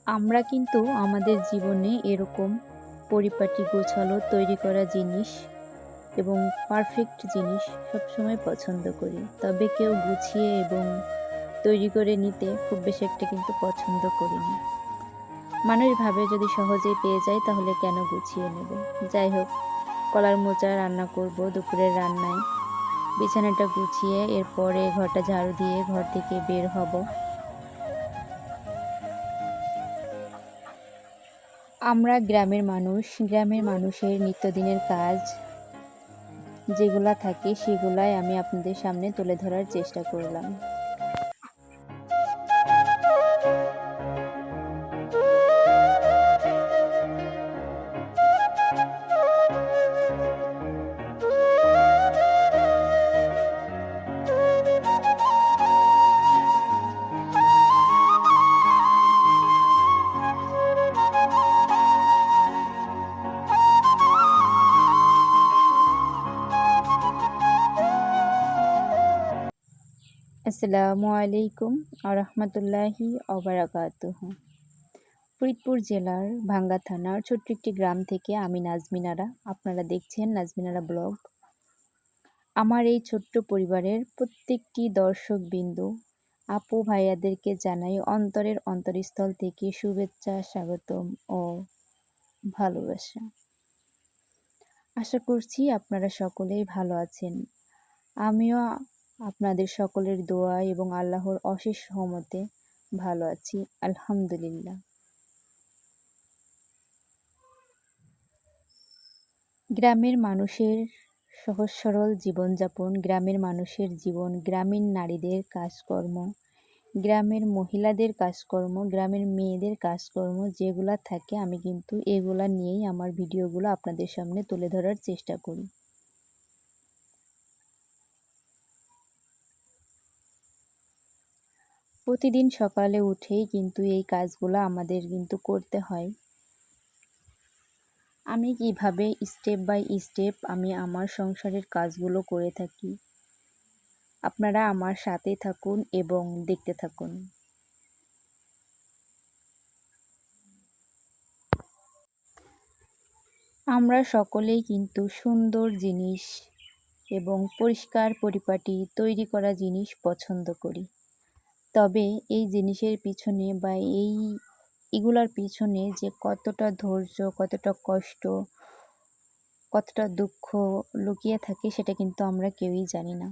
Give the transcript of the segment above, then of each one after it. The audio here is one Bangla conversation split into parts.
আমরা কিন্তু আমাদের জীবনে এরকম পরিপাটি গোছালো তৈরি করা জিনিস এবং পারফেক্ট জিনিস সবসময় পছন্দ করি। তবে কেউ গুছিয়ে এবং তৈরি করে নিতে খুব বেশি একটা কিন্তু পছন্দ করি না। মানুষ ভাবে যদি সহজেই পেয়ে যায় তাহলে কেন গুছিয়ে নেব। যাই হোক, কলার মোচা রান্না করব দুপুরের রান্নায়। বিছানাটা গুছিয়ে এরপরে ঘরটা ঝাড়ু দিয়ে ঘর থেকে বের হব। আমরা গ্রামের মানুষ, গ্রামের মানুষের নিত্যদিনের কাজ যেগুলা থাকে সেগুলাই আমি আপনাদের সামনে তুলে ধরার চেষ্টা করলাম। আসসালামু আলাইকুম আরহামতুল্লাহি অবরাকাতুহু। ফরিদপুর জেলার ভাঙ্গা থানার ছোট্ট একটি গ্রাম থেকে আমি নাজমিনারা। আপনারা দেখছেন নাজমিনারা ব্লগ। আমার এই ছোট্ট পরিবারের প্রত্যেকটি দর্শকবিন্দু আপু ভাইয়াদেরকে জানাই অন্তরের অন্তরস্থল থেকে শুভেচ্ছা, স্বাগতম ও ভালোবাসা। আশা করছি আপনারা সকলেই ভালো আছেন। আমিও আপনাদের সকলের দোয়া এবং আল্লাহর অশেষ রহমতে ভালো আছি, আলহামদুলিল্লাহ। গ্রামের মানুষের সহজ সরল জীবনযাপন, গ্রামের মানুষের জীবন, গ্রামীণ নারীদের কাজকর্ম, গ্রামের মহিলাদের কাজকর্ম, গ্রামের মেয়েদের কাজকর্ম যেগুলা থাকে আমি কিন্তু এগুলা নিয়েই আমার ভিডিওগুলো আপনাদের সামনে তুলে ধরার চেষ্টা করি। প্রতিদিন সকালে উঠেই কিন্তু এই কাজগুলো আমাদের কিন্তু করতে হয়। আমি কিভাবে স্টেপ বাই স্টেপ আমি আমার সংসারের কাজগুলো করে থাকি, আপনারা আমার সাথে থাকুন এবং দেখতে থাকুন। আমরা সকলেই কিন্তু সুন্দর জিনিস এবং পরিষ্কার পরিপাটি তৈরি করা জিনিস পছন্দ করি। তবে এই জিনিসের পিছনে বা এগুলার পিছনে যে কতটা ধৈর্য, কতটা কষ্ট, কতটা দুঃখ লুকিয়ে থাকে সেটা কিন্তু আমরা কেউই জানি না।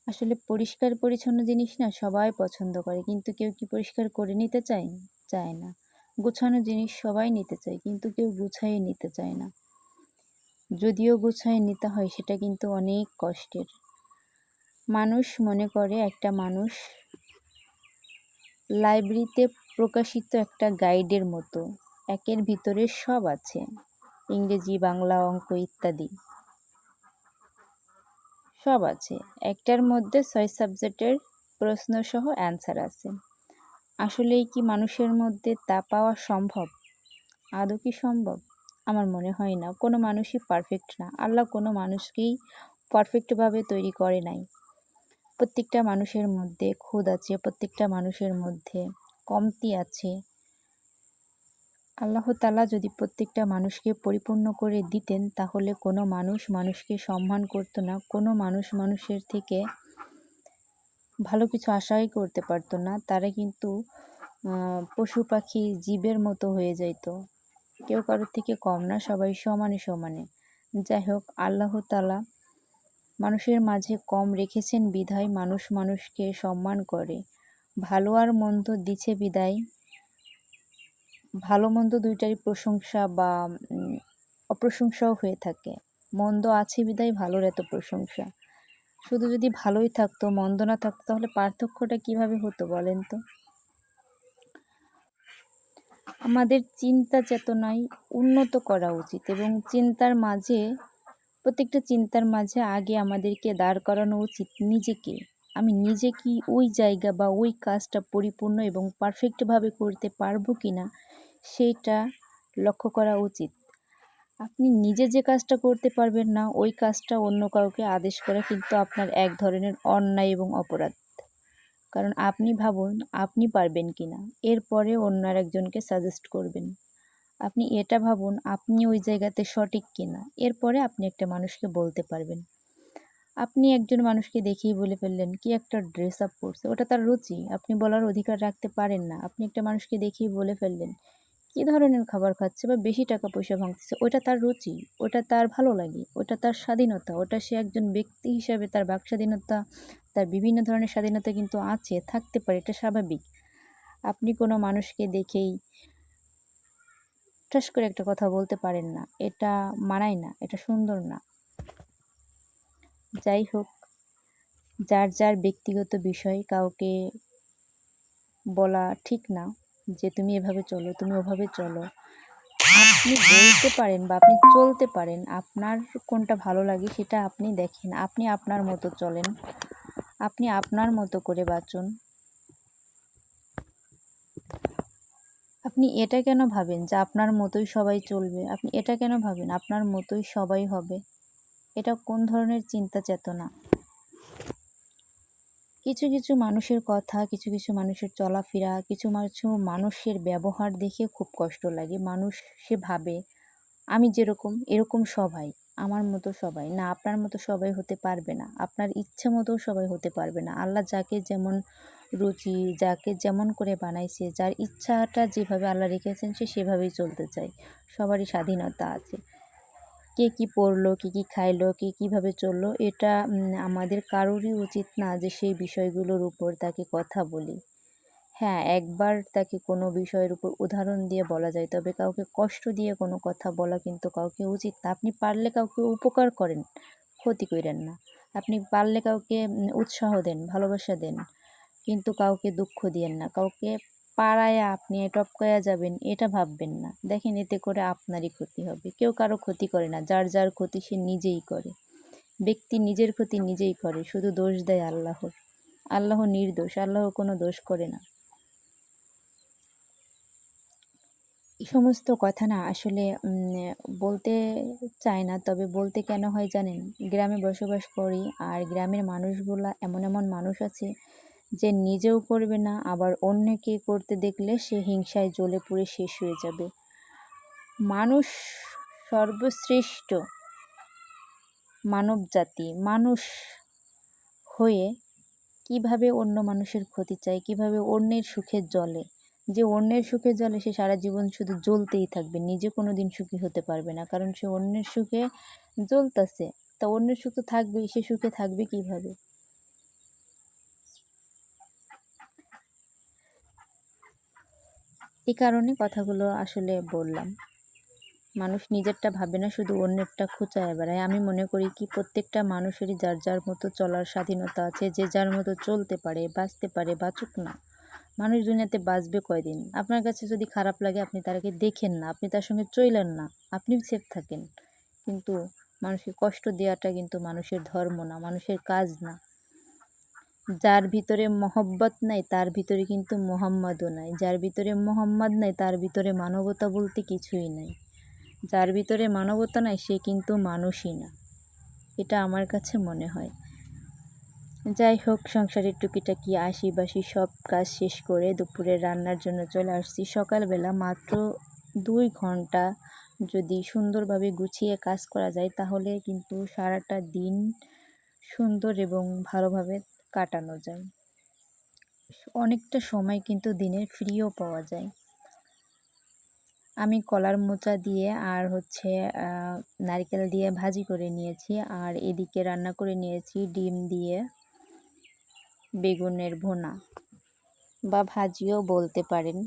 আসলে পরিষ্কার পরিচ্ছন্ন জিনিস না সবাই পছন্দ করে, কিন্তু কেউ কি পরিষ্কার করে নিতে চায়? চায় না। গোছানো জিনিস সবাই নিতে চায়, কিন্তু কেউ গুছাইয়ে নিতে চায় না। যদিও গুছাইয়ে নিতে হয় সেটা কিন্তু অনেক কষ্টের। মানুষ মনে করে একটা মানুষ লাইব্রেরিতে প্রকাশিত একটা গাইডের মতো, একের ভিতরে সব আছে, ইংরেজি, বাংলা, অঙ্ক ইত্যাদি সব আছে। একটার মধ্যে 6 সাবজেক্টের প্রশ্নসহ অ্যান্সার আছে। আসলেই কি মানুষের মধ্যে তা পাওয়া সম্ভব? আদৌ কি সম্ভব? আমার মনে হয় না। কোনো মানুষই পারফেক্ট না। আল্লাহ কোনো মানুষকেই পারফেক্টভাবে তৈরি করে নাই। প্রত্যেকটা মানুষের মধ্যে খুঁত আছে, প্রত্যেকটা মানুষের মধ্যে কমতি আছে। আল্লাহ তাআলা যদি প্রত্যেকটা মানুষকে পরিপূর্ণ করে দিতেন তাহলে কোনো মানুষ মানুষকে সম্মান করতো না, কোনো মানুষ মানুষের থেকে ভালো কিছু আশাই করতে পারতো না। তারা কিন্তু পশু পাখি জীবের মতো হয়ে যাইত। কেউ কারোর থেকে কম না, সবাই সমানে সমানে। যাই হোক, আল্লাহ তাআলা মানুষের মাঝে কম রেখেছেন বিধায় মানুষ মানুষকে সম্মান করে। ভালো আর মন্দ দিছে বিদায়, ভালো মন্দ দুইটারই প্রশংসা বা অপ্রশংসাও হয়ে থাকে। মন্দ আছে বিদায় ভালোর এত প্রশংসা। শুধু যদি ভালোই থাকতো, মন্দ না থাকতো, তাহলে পার্থক্যটা কিভাবে হতো বলেন তো? আমাদের চিন্তা চেতনায় উন্নত করা উচিত এবং প্রত্যেকটা চিন্তার মাঝে আগে আমাদেরকে দাঁড় করানো উচিত নিজেকে। আমি নিজে কি ওই জায়গা বা ওই কাজটা পরিপূর্ণ এবং পারফেক্টভাবে করতে পারবো কিনা সেইটা লক্ষ্য করা উচিত। আপনি নিজে যে কাজটা করতে পারবেন না ওই কাজটা অন্য কাউকে আদেশ করা কিন্তু আপনার এক ধরনের অন্যায় এবং অপরাধ। কারণ আপনি ভাবুন আপনি পারবেন কিনা, এরপরে অন্য আরেকজনকে সাজেস্ট করবেন। আপনি এটা ভাবুন আপনি ওই জায়গাতে সঠিক কিনা, এরপরে আপনি একটা মানুষকে বলতে পারবেন। আপনি একজন মানুষকে দেখেই বলে ফেললেন কি একটা ড্রেস আপ পরছে, ওটা তার রুচি, আপনি বলার অধিকার রাখতে পারেন না। আপনি একটা মানুষকে দেখেই বলে ফেললেন কি ধরনের খাবার খাচ্ছে বা বেশি টাকা পয়সা ভাঙতেছে, ওটা তার রুচি, ওটা তার ভালো লাগে, ওটা তার স্বাধীনতা, ওটা সে একজন ব্যক্তি হিসাবে তার বাক স্বাধীনতা, তার বিভিন্ন ধরনের স্বাধীনতা কিন্তু আছে, থাকতে পারে, এটা স্বাভাবিক। আপনি কোনো মানুষকে দেখেই ঠাস করে একটা কথা বলতে পারেন না, এটা মানায় না, এটা সুন্দর না। যাই হোক, যার যার ব্যক্তিগত বিষয় কাউকে বলা ঠিক না যে তুমি এভাবে চলো, তুমি ওভাবে চলো। আপনি বলতে পারেন বা আপনি চলতে পারেন, আপনার কোনটা ভালো লাগে সেটা আপনি দেখেন, আপনি আপনার মতো চলেন, আপনি আপনার মতো করে বাঁচুন। আপনি এটা কেন ভাবেন যে আপনার মতোই সবাই চলবে, আপনি এটা কেন ভাবেন আপনার মতোই সবাই হবে? এটা কোন ধরনের চিন্তা চেতনা? কিছু কিছু মানুষের কথা, কিছু কিছু মানুষের চলাফেরা, কিছু কিছু মানুষের ব্যবহার দেখে খুব কষ্ট লাগে। মানুষ সে ভাবে আমি যেরকম এরকম সবাই, আমার মতো সবাই না, আপনার মতো সবাই হতে পারবে না, আপনার ইচ্ছে মতো সবাই হতে পারবে না। আল্লাহ যাকে যেমন রুচি, যাকে যেমন করে বানাইছে, যার ইচ্ছাটা যেভাবে আল্লাহ রেখেছেন সে সেভাবেই চলতে চায়। সবারই স্বাধীনতা আছে। কে কি পড়লো, কে কি খাইলো, কে কীভাবে চললো, এটা আমাদের কারোরই উচিত না যে সেই বিষয়গুলোর উপর তাকে কথা বলি। হ্যাঁ, একবার তাকে কোনো বিষয়ের উপর উদাহরণ দিয়ে বলা যায়, তবে কাউকে কষ্ট দিয়ে কোনো কথা বলা কিন্তু কাউকে উচিত না। আপনি পারলে কাউকে উপকার করেন, ক্ষতি কইরেন না। আপনি পারলে কাউকে উৎসাহ দেন, ভালোবাসা দেন, কিন্তু কাউকে দুঃখ দিয়েন না। কাউকে পাড়ায়া আপনি টপকায়া যাবেন এটা ভাববেন না। দেখেন এতে করে আপনারই ক্ষতি হবে। কেউ কারো ক্ষতি করে না, যার যার ক্ষতি সে নিজেই করে। ব্যক্তি নিজের ক্ষতি নিজেই করে, শুধু দোষ দেয় আল্লাহর। আল্লাহ নির্দোষ, আল্লাহ কোনো দোষ করে না। এই সমস্ত কথা না আসলে বলতে চাই না, তবে বলতে কেন হয় জানেন? গ্রামে বসবাস করি, আর গ্রামের মানুষগুলা এমন এমন মানুষ আছে যে নিজেও করবে না, আবার অন্যকে করতে দেখলে সে হিংসায় জ্বলে পুড়ে শেষ হয়ে যাবে। মানুষ সর্বশ্রেষ্ঠ মানবজাতি, মানুষ হয়ে কিভাবে অন্য মানুষের ক্ষতি চায়, কিভাবে অন্যের সুখে জ্বলে। যে অন্যের সুখে জ্বলে সে সারা জীবন শুধু জ্বলতেই থাকবে, নিজে কোনো দিন সুখী হতে পারবে না, কারণ সে অন্যের সুখে জ্বলতেছে। তা অন্যের সুখ তো থাকবেই, সে সুখে থাকবে কিভাবে? এই কারণে কথাগুলো আসলে বললাম। মানুষ নিজেরটা ভাবে না, শুধু অন্যেরটা খোঁচায় বেড়ায়। আমি মনে করি কি প্রত্যেকটা মানুষেরই যার যার মতো চলার স্বাধীনতা আছে, যে যার মতো চলতে পারে, বাঁচতে পারে, বাঁচুক না। মানুষ দুনিয়াতে বাঁচবে কয়দিন? আপনার কাছে যদি খারাপ লাগে আপনি তাকে দেখেন না, আপনি তার সঙ্গে চইলেন না, আপনি সেফ থাকেন। কিন্তু মানুষকে কষ্ট দেওয়াটা কিন্তু মানুষের ধর্ম না, মানুষের কাজ না। যার ভিতরে মহব্বত নাই তার ভিতরে কিন্তু মোহাম্মদও নাই, যার ভিতরে মোহাম্মদ নাই তার ভিতরে মানবতা বলতে কিছুই নাই। যার ভিতরে মানবতা নাই সে কিন্তু মানুষই না, এটা আমার কাছে মনে হয়। যাই হোক, সংসারের টুকিটাকি আশিবাসি সব কাজ শেষ করে দুপুরে রান্নার জন্য চলে আসছি। সকালবেলা মাত্র 2 ঘন্টা যদি সুন্দরভাবে গুছিয়ে কাজ করা যায় তাহলে কিন্তু সারাটা দিন সুন্দর এবং ভালোভাবে কাটানো যায়। অনেকটা সময় কিন্তু দিনের ফ্রিও পাওয়া যায়। আমি কলার মোচা দিয়ে আর হচ্ছে নারকেল দিয়ে ভাজি করে নিয়েছি, আর এদিকে রান্না করে নিয়েছি ডিম দিয়ে বেগুনের ভুনা বা ভাজিও বলতে পারেন।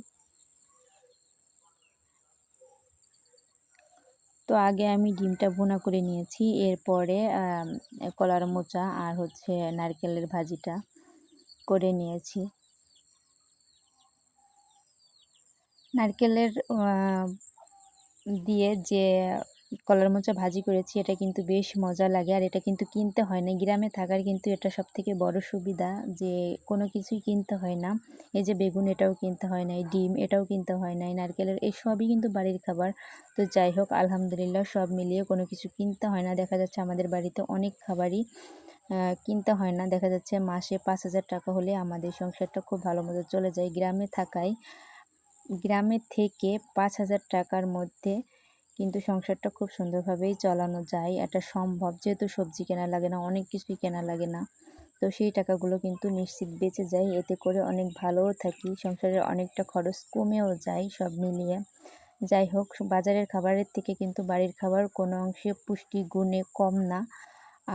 তো আগে আমি ডিমটা ভুনা করে নিয়েছি, এরপরে কলার মোচা আর হচ্ছে নারকেলের ভাজিটা করে নিয়েছি। নারকেলের দিয়ে যে কলার মোচা ভাজি করেছি এটা কিন্তু বেশ মজা লাগে, আর এটা কিন্তু কিনতে হয় না। গ্রামে থাকার কিন্তু এটা সবথেকে বড় সুবিধা যে কোনো কিছুই কিনতে হয় না। এই যে বেগুন এটাও কিনতে হয় না, এই ডিম এটাও কিনতে হয় না, এই নারকেলের এই সবই কিন্তু বাড়ির খাবার। তো যাই হোক, আলহামদুলিল্লাহ সব মিলিয়ে কোনো কিছু কিনতে হয় না। দেখা যাচ্ছে আমাদের বাড়িতে অনেক খাবারই কিনতে হয় না। দেখা যাচ্ছে মাসে ৫,০০০ টাকা হলে আমাদের সংসারটা খুব ভালো মতো চলে যায়। গ্রামে থেকে ৫,০০০ টাকার মধ্যে কিন্তু সংসারটা খুব সুন্দরভাবেই চালানো যায়। এটা সম্ভব, যেহেতু সবজি কেনা লাগে না, অনেক কিছুই কেনা লাগে না। তো সেই টাকাগুলো কিন্তু নিশ্চিত বেঁচে যায়। এতে করে অনেক ভালোও থাকি। সংসারের অনেকটা খরচ কমেও যায় সব মিলিয়ে। যাই হোক, বাজারের খাবারের থেকে কিন্তু বাড়ির খাবার কোনো অংশে পুষ্টি গুণে কম না,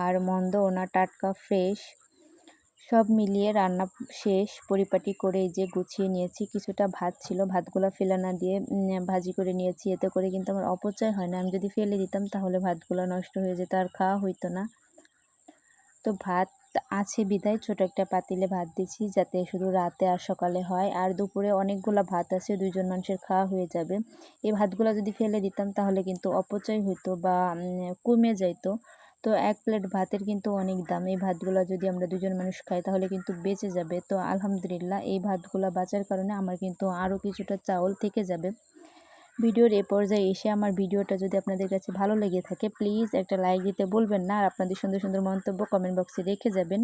আর মন্দও না, টাটকা ফ্রেশ। সব মিলিয়ে রান্না শেষ, পরিপাটি করে এই যে গুছিয়ে নিয়েছি। কিছুটা ভাত ছিল, ভাতগুলা ফেলে না দিয়ে ভাজি করে নিয়েছি। এতে করে কিন্তু আমার অপচয় হয় না। আমি যদি ফেলে দিতাম তাহলে ভাতগুলা নষ্ট হয়ে যেত, আর খাওয়া হইতো না। তো ভাত আছে বিধায় ছোট একটা পাতিলে ভাত দিছি, যাতে শুধু রাতে আর সকালে হয়। আর দুপুরে অনেকগুলা ভাত আছে, ২ জন মানুষের খাওয়া হয়ে যাবে। এই ভাতগুলা যদি ফেলে দিতাম তাহলে কিন্তু অপচয় হইতো বা কমে যাইতো। তো ১ প্লেট ভাতের কিন্তু অনেক দাম। এই ভাতগুলা যদি আমরা ২ জন মানুষ খাই তাহলে কিন্তু বেঁচে যাবে। তো আলহামদুলিল্লাহ, এই ভাতগুলা বাঁচার কারণে আমার কিন্তু আরও কিছুটা চাউল থেকে যাবে। ভিডিওর এ পর্যায়ে এসে আমার ভিডিওটা যদি আপনাদের কাছে ভালো লেগে থাকে, প্লিজ একটা লাইক দিতে ভুলবেন না। আর আপনাদের সুন্দর সুন্দর মন্তব্য কমেন্ট বক্সে রেখে যাবেন।